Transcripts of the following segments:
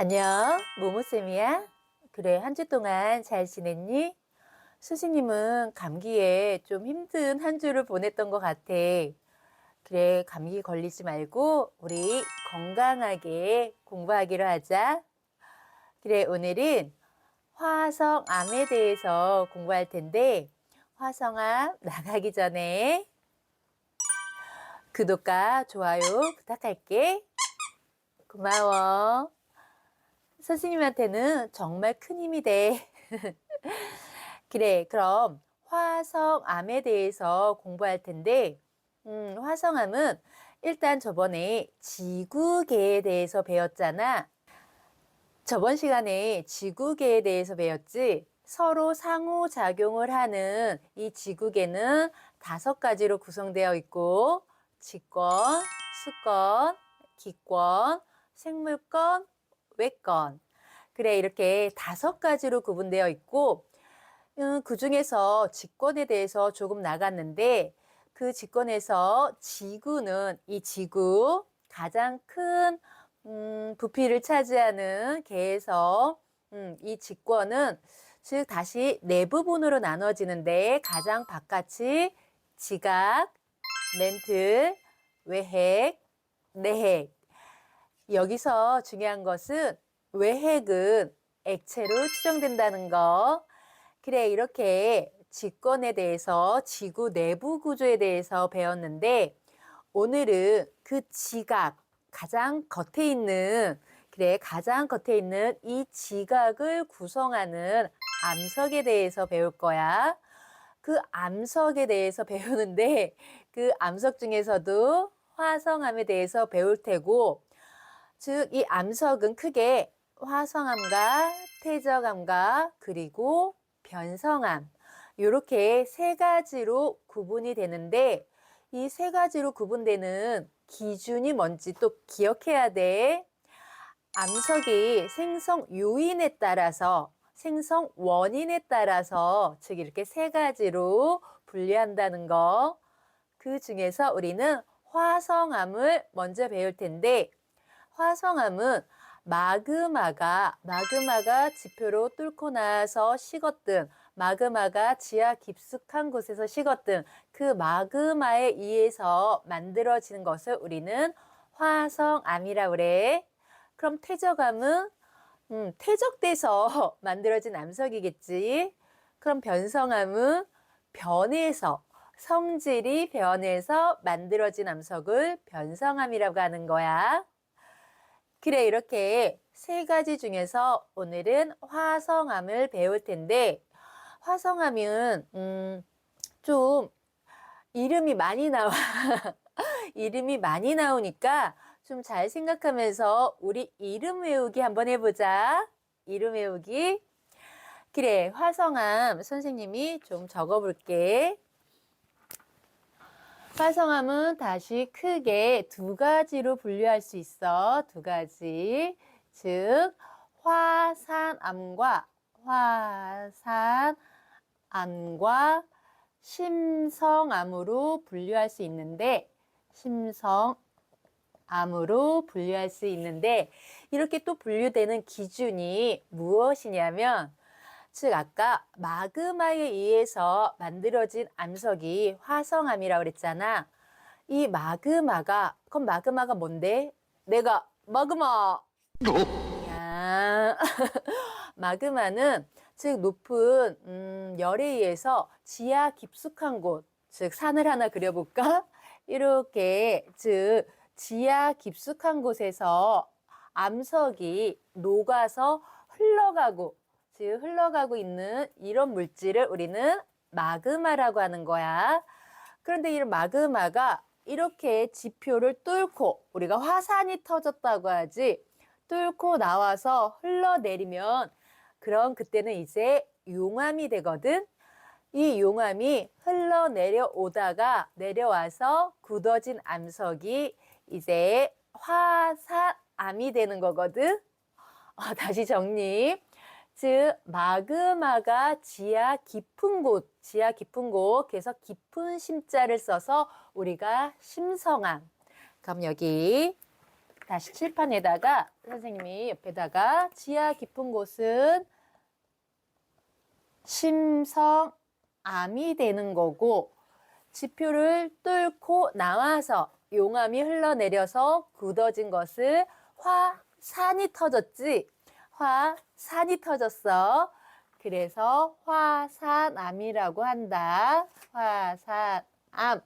안녕, 모모쌤이야. 그래, 한 주 동안 잘 지냈니? 수지님은 감기에 좀 힘든 한 주를 보냈던 것 같아. 그래, 감기 걸리지 말고 우리 건강하게 공부하기로 하자. 그래, 오늘은 화성암에 대해서 공부할 텐데, 화성암 나가기 전에 구독과 좋아요 부탁할게. 고마워. 선생님한테는 정말 큰 힘이 돼. 그래, 그럼 화성암에 대해서 공부할 텐데, 화성암은 일단 저번에 지구계에 대해서 배웠잖아. 저번 시간에 지구계에 대해서 배웠지. 서로 상호작용을 하는 이 지구계는 5가지로 구성되어 있고, 지권, 수권, 기권, 생물권, 외권. 그래, 이렇게 5가지로 구분되어 있고, 그 중에서 직권에 대해서 조금 나갔는데 그 직권에서 지구는 이 지구 가장 큰 부피를 차지하는 개에서 이 직권은 즉 다시 네 부분으로 나눠지는데 가장 바깥이 지각, 멘틀, 외핵, 내핵. 여기서 중요한 것은 외핵은 액체로 추정된다는 거. 그래, 이렇게 직권에 대해서 지구 내부 구조에 대해서 배웠는데 오늘은 그 지각, 가장 겉에 있는, 그래, 가장 겉에 있는 이 지각을 구성하는 암석에 대해서 배울 거야. 그 암석에 대해서 배우는데 그 암석 중에서도 화성암에 대해서 배울 테고 즉 이 암석은 크게 화성암과 퇴적암과 그리고 변성암 이렇게 3가지로 구분이 되는데 이 3가지로 구분되는 기준이 뭔지 또 기억해야 돼. 암석이 생성 요인에 따라서 생성 원인에 따라서 즉 이렇게 3가지로 분류한다는 거. 그 중에서 우리는 화성암을 먼저 배울 텐데 화성암은 마그마가 지표로 뚫고 나서 식었든 마그마가 지하 깊숙한 곳에서 식었든 그 마그마에 의해서 만들어지는 것을 우리는 화성암이라고 그래. 그럼 퇴적암은 퇴적돼서 만들어진 암석이겠지. 그럼 변성암은 변해서 성질이 변해서 만들어진 암석을 변성암이라고 하는 거야. 그래, 이렇게 3가지 중에서 오늘은 화성암을 배울 텐데 화성암은 좀 이름이 많이 나와. 이름이 많이 나오니까 좀 잘 생각하면서 우리 이름 외우기 한번 해보자. 이름 외우기. 그래, 화성암 선생님이 좀 적어볼게. 화성암은 다시 크게 2가지로 분류할 수 있어. 2가지. 즉, 화산암과 심성암으로 분류할 수 있는데, 이렇게 또 분류되는 기준이 무엇이냐면, 즉 아까 마그마에 의해서 만들어진 암석이 화성암이라고 그랬잖아. 이 그럼 마그마가 뭔데? 내가 마그마. 야, 마그마는 즉 높은 열에 의해서 지하 깊숙한 곳, 즉 산을 하나 그려볼까? 이렇게 즉 지하 깊숙한 곳에서 암석이 녹아서 흘러가고 있는 이런 물질을 우리는 마그마라고 하는 거야. 그런데 이 마그마가 이렇게 지표를 뚫고 우리가 화산이 터졌다고 하지 뚫고 나와서 흘러내리면 그럼 그때는 이제 용암이 되거든. 이 용암이 흘러내려오다가 내려와서 굳어진 암석이 이제 화산암이 되는 거거든. 다시 정리. 즉 마그마가 지하 깊은 곳, 그래서 깊은 심자를 써서 우리가 심성암. 그럼 여기 다시 칠판에다가 선생님이 옆에다가 지하 깊은 곳은 심성암이 되는 거고, 지표를 뚫고 나와서 용암이 흘러내려서 굳어진 것을 화산이 터졌지. 화산이 터졌어. 그래서 화산암이라고 한다. 화산암.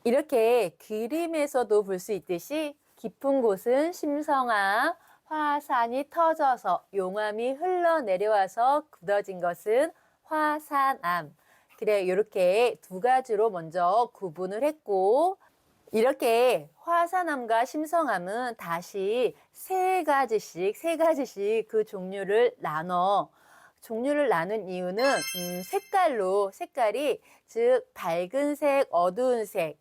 이렇게 그림에서도 볼 수 있듯이 깊은 곳은 심성암, 화산이 터져서 용암이 흘러내려와서 굳어진 것은 화산암. 그래, 이렇게 두 가지로 먼저 구분을 했고, 이렇게 화산암과 심성암은 다시 세 가지씩 그 종류를 나눠. 종류를 나눈 이유는 색깔이 즉 밝은 색, 어두운 색,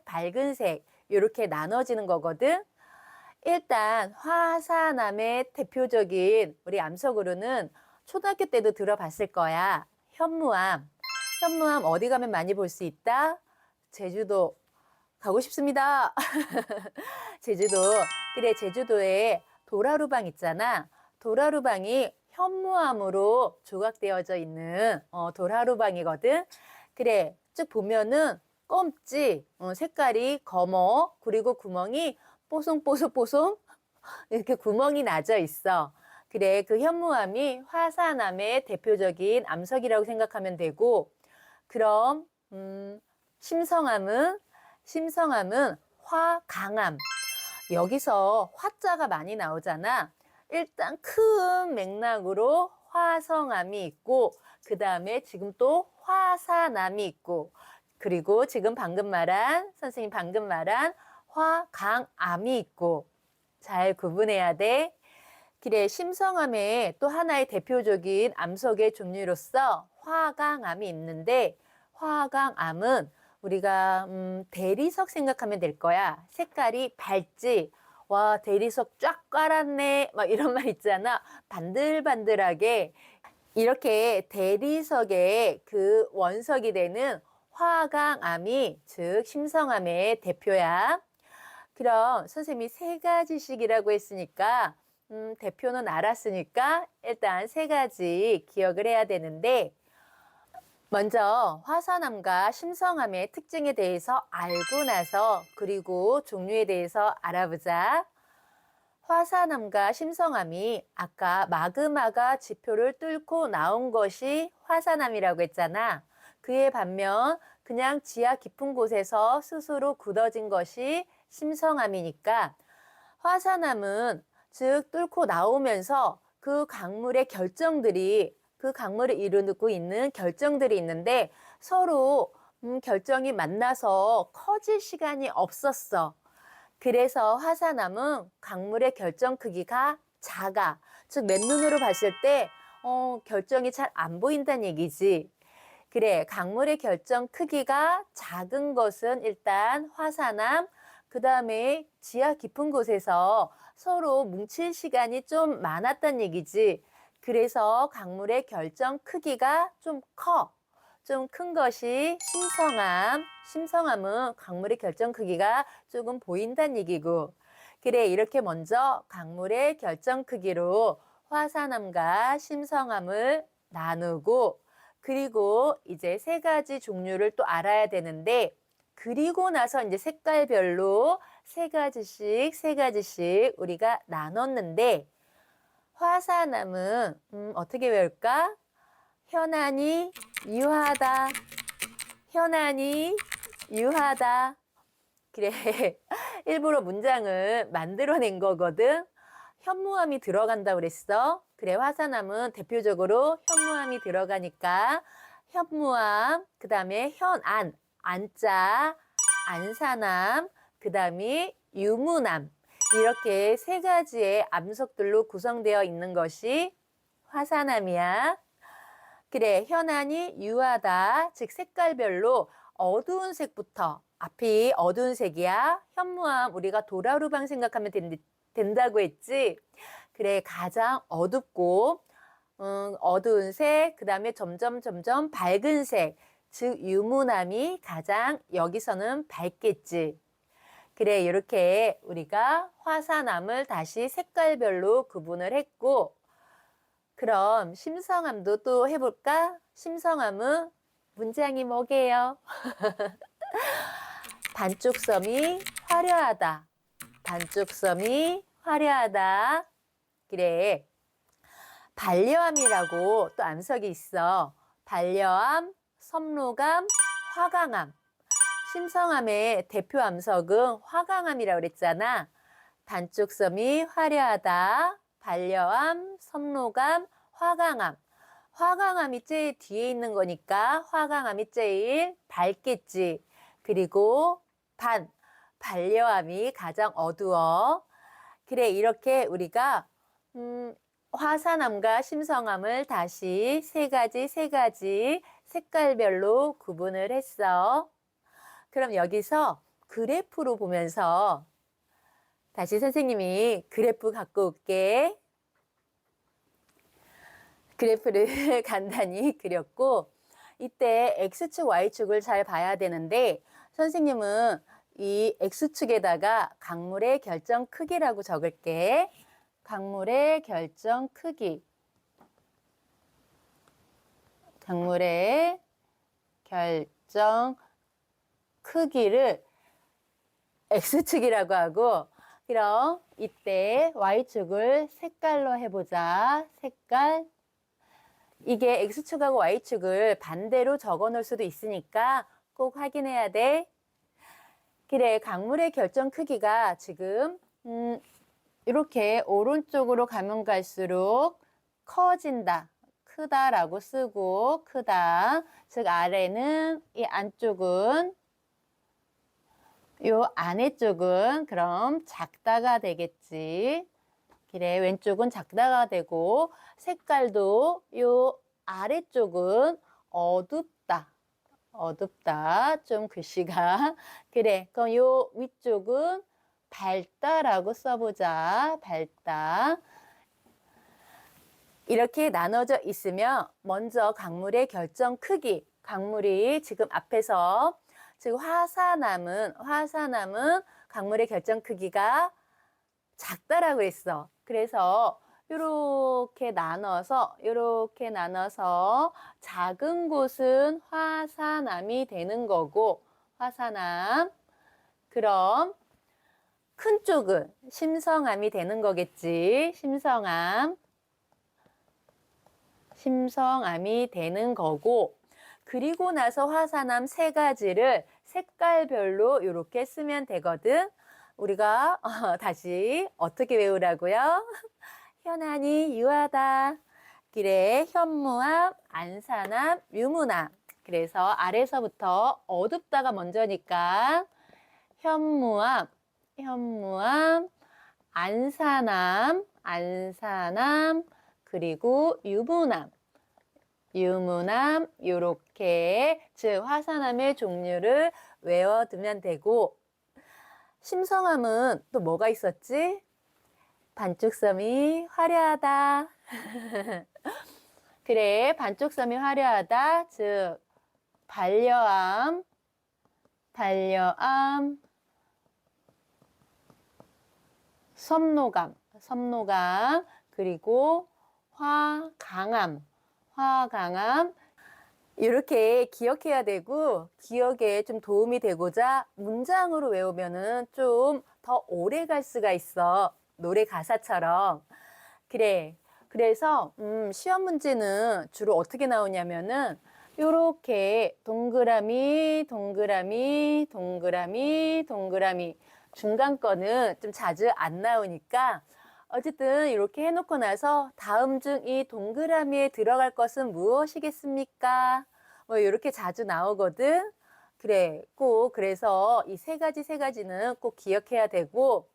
밝은 색 이렇게 나눠지는 거거든. 일단 화산암의 대표적인 우리 암석으로는 초등학교 때도 들어봤을 거야. 현무암. 현무암 어디 가면 많이 볼 수 있다? 제주도 가고 싶습니다. 제주도. 그래, 제주도에 도라루방 있잖아. 도라루방이 현무암으로 조각되어져 있는 도라루방이거든. 그래, 쭉 보면은 검지, 색깔이 검어. 그리고 구멍이 뽀송뽀송뽀송 이렇게 구멍이 나져 있어. 그래, 그 현무암이 화산암의 대표적인 암석이라고 생각하면 되고, 그럼 심성암은 화강암. 여기서 화자가 많이 나오잖아. 일단 큰 맥락으로 화성암이 있고, 그 다음에 지금 또 화산암이 있고, 그리고 지금 선생님 방금 말한 화강암이 있고, 잘 구분해야 돼. 그래, 심성암의 또 하나의 대표적인 암석의 종류로서 화강암이 있는데, 화강암은 우리가 대리석 생각하면 될 거야. 색깔이 밝지. 와, 대리석 쫙 깔았네. 막 이런 말 있잖아. 반들반들하게. 이렇게 대리석의 그 원석이 되는 화강암이 즉 심성암의 대표야. 그럼 선생님이 세 가지씩이라고 했으니까 대표는 알았으니까 일단 세 가지 기억을 해야 되는데, 먼저 화산암과 심성암의 특징에 대해서 알고 나서 그리고 종류에 대해서 알아보자. 화산암과 심성암이 아까 마그마가 지표를 뚫고 나온 것이 화산암이라고 했잖아. 그에 반면 그냥 지하 깊은 곳에서 스스로 굳어진 것이 심성암이니까, 화산암은 즉 뚫고 나오면서 그 강물의 결정들이, 그 강물을 이루고 있는 결정들이 있는데 서로 결정이 만나서 커질 시간이 없었어. 그래서 화산암은 강물의 결정 크기가 작아. 즉 맨눈으로 봤을 때 결정이 잘 안 보인다는 얘기지. 그래, 강물의 결정 크기가 작은 것은 일단 화산암, 그 다음에 지하 깊은 곳에서 서로 뭉칠 시간이 좀 많았단 얘기지. 그래서 강물의 결정 크기가 좀 커. 좀 큰 것이 심성암. 심성암은 강물의 결정 크기가 조금 보인다는 얘기고. 그래, 이렇게 먼저 강물의 결정 크기로 화산암과 심성암을 나누고, 그리고 이제 세 가지 종류를 또 알아야 되는데, 그리고 나서 이제 색깔별로 세 가지씩 우리가 나눴는데, 화산암은 어떻게 외울까? 현안이 유하다. 현안이 유하다. 그래, 일부러 문장을 만들어낸 거거든. 현무암이 들어간다고 그랬어. 그래, 화산암은 대표적으로 현무암이 들어가니까 현무암, 그 다음에 현안, 안자, 안산암, 그 다음에 유문암. 이렇게 세 가지의 암석들로 구성되어 있는 것이 화산암이야. 그래, 현안이 유하다. 즉 색깔별로 어두운 색부터, 앞이 어두운 색이야. 현무암 우리가 도라루방 생각하면 된다고 했지. 그래, 가장 어둡고 어두운 색, 그 다음에 점점 밝은 색, 즉 유문암이 가장 여기서는 밝겠지. 그래, 이렇게 우리가 화산암을 다시 색깔별로 구분을 했고, 그럼 심성암도 또 해볼까? 심성암은 문장이 뭐게요? 반쪽섬이 화려하다. 반쪽섬이 화려하다. 그래. 반려암이라고 또 암석이 있어. 반려암, 섬로감, 화강암. 심성암의 대표 암석은 화강암이라고 그랬잖아. 반쪽섬이 화려하다. 반려암, 섬로감, 화강암. 화강암이 제일 뒤에 있는 거니까 화강암이 제일 밝겠지. 그리고 반려암이 가장 어두워. 그래, 이렇게 우리가 화산암과 심성암을 다시 세 가지 색깔별로 구분을 했어. 그럼 여기서 그래프로 보면서 다시 선생님이 그래프 갖고 올게. 그래프를 간단히 그렸고, 이때 X축, Y축을 잘 봐야 되는데, 선생님은 이 X축에다가 강물의 결정 크기라고 적을게. 강물의 결정 크기. 강물의 결정 크기를 X축이라고 하고, 그럼 이때 Y축을 색깔로 해보자. 색깔. 이게 X축하고 Y축을 반대로 적어 놓을 수도 있으니까 꼭 확인해야 돼. 그래, 강물의 결정 크기가 지금 이렇게 오른쪽으로 가면 갈수록 커진다. 크다라고 쓰고 크다. 즉 아래는 이 안쪽은 요 안에 쪽은 그럼 작다가 되겠지. 그래, 왼쪽은 작다가 되고 색깔도 요 아래쪽은 어둡다. 어둡다. 좀 글씨가. 그래, 그럼 요 위쪽은 밝다라고 써보자. 밝다. 이렇게 나눠져 있으면 먼저 강물의 결정 크기. 강물이 지금 앞에서 즉 화산암은 강물의 결정 크기가 작다라고 했어. 그래서 이렇게 나눠서 작은 곳은 화산암이 되는 거고 화산암. 그럼 큰 쪽은 심성암이 되는 거겠지. 심성암이 되는 거고, 그리고 나서 화산암 세 가지를 색깔별로 이렇게 쓰면 되거든. 우리가 다시 어떻게 외우라고요? 현안이 유하다. 그래, 현무암, 안산암, 유문암. 그래서 아래서부터 어둡다가 먼저니까 현무암, 안산암, 그리고 유문암, 요렇게 즉 화산암의 종류를 외워두면 되고, 심성암은 또 뭐가 있었지? 반쪽섬이 화려하다. 그래, 반쪽섬이 화려하다. 즉 반려암, 섬노감, 그리고 화강암. 이렇게 기억해야 되고, 기억에 좀 도움이 되고자 문장으로 외우면은 좀 더 오래 갈 수가 있어. 노래 가사처럼. 그래. 그래서 시험 문제는 주로 어떻게 나오냐면은 요렇게 동그라미 중간 거는 좀 자주 안 나오니까 어쨌든 이렇게 해놓고 나서 다음 중 이 동그라미에 들어갈 것은 무엇이겠습니까? 뭐 이렇게 자주 나오거든. 그래, 꼭 그래서 이 세 가지는 꼭 기억해야 되고,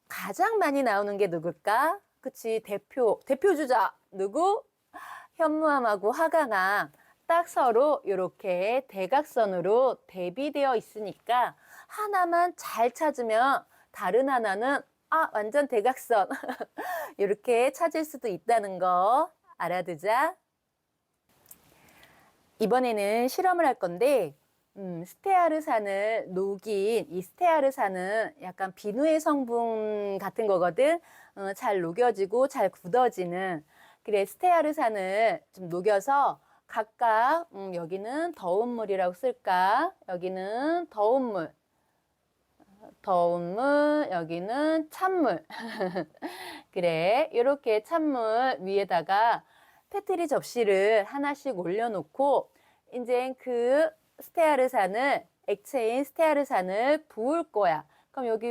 가장 많이 나오는 게 누굴까? 그치, 대표 주자 누구? 현무암하고 화강암. 딱 서로 이렇게 대각선으로 대비되어 있으니까 하나만 잘 찾으면 다른 하나는 완전 대각선. 이렇게 찾을 수도 있다는 거 알아두자. 이번에는 실험을 할 건데, 스테아르산을 녹인 이 스테아르산은 약간 비누의 성분 같은 거거든. 잘 녹여지고 잘 굳어지는. 그래, 스테아르산을 좀 녹여서 각각 여기는 더운 물이라고 쓸까? 여기는 더운 물, 여기는 찬물. 그래, 이렇게 찬물 위에다가 페트리 접시를 하나씩 올려놓고 이제 그 스테아르산을 액체인 스테아르산을 부을 거야. 그럼 여기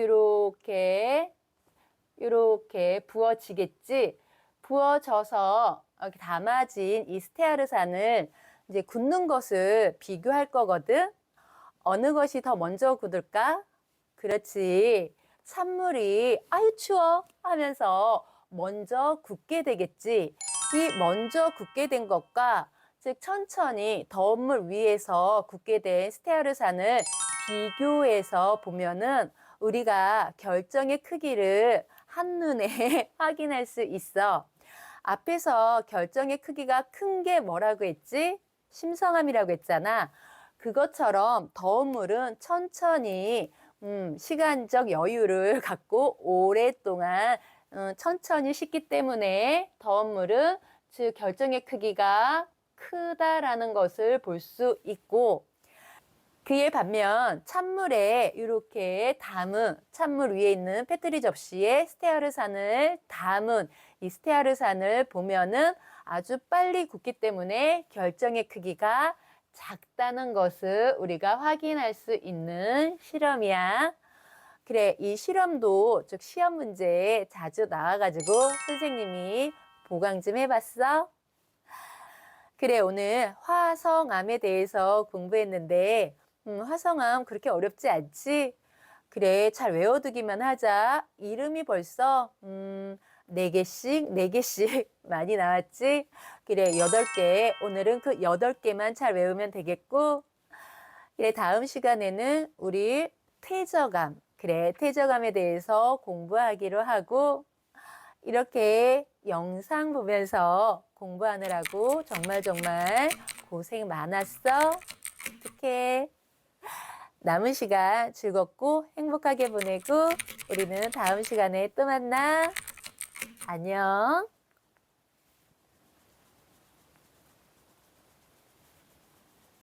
이렇게 부어지겠지. 부어져서 이렇게 담아진 이 스테아르산을 이제 굳는 것을 비교할 거거든. 어느 것이 더 먼저 굳을까? 그렇지. 찬물이 아유 추워 하면서 먼저 굳게 되겠지. 이 먼저 굳게 된 것과 즉 천천히 더운 물 위에서 굳게 된 스테아르산을 비교해서 보면은 우리가 결정의 크기를 한눈에 확인할 수 있어. 앞에서 결정의 크기가 큰 게 뭐라고 했지? 심성함이라고 했잖아. 그것처럼 더운 물은 천천히 시간적 여유를 갖고 오랫동안 천천히 식기 때문에 더운 물은 즉 결정의 크기가 크다라는 것을 볼 수 있고 그에 반면 찬물에 이렇게 담은 찬물 위에 있는 페트리 접시에 스테아르산을 담은 이 스테아르산을 보면은 아주 빨리 굳기 때문에 결정의 크기가 작다는 것을 우리가 확인할 수 있는 실험이야. 그래, 이 실험도 즉 시험 문제에 자주 나와가지고 선생님이 보강 좀 해봤어. 그래, 오늘 화성암에 대해서 공부했는데 화성암 그렇게 어렵지 않지? 그래, 잘 외워두기만 하자. 이름이 벌써 4개씩 많이 나왔지? 그래, 8개. 오늘은 그 8개만 잘 외우면 되겠고 그래, 다음 시간에는 우리 퇴저감, 그래, 퇴저감에 대해서 공부하기로 하고 이렇게 영상 보면서 공부하느라고 정말 고생 많았어. 어떡해. 남은 시간 즐겁고 행복하게 보내고 우리는 다음 시간에 또 만나. 안녕.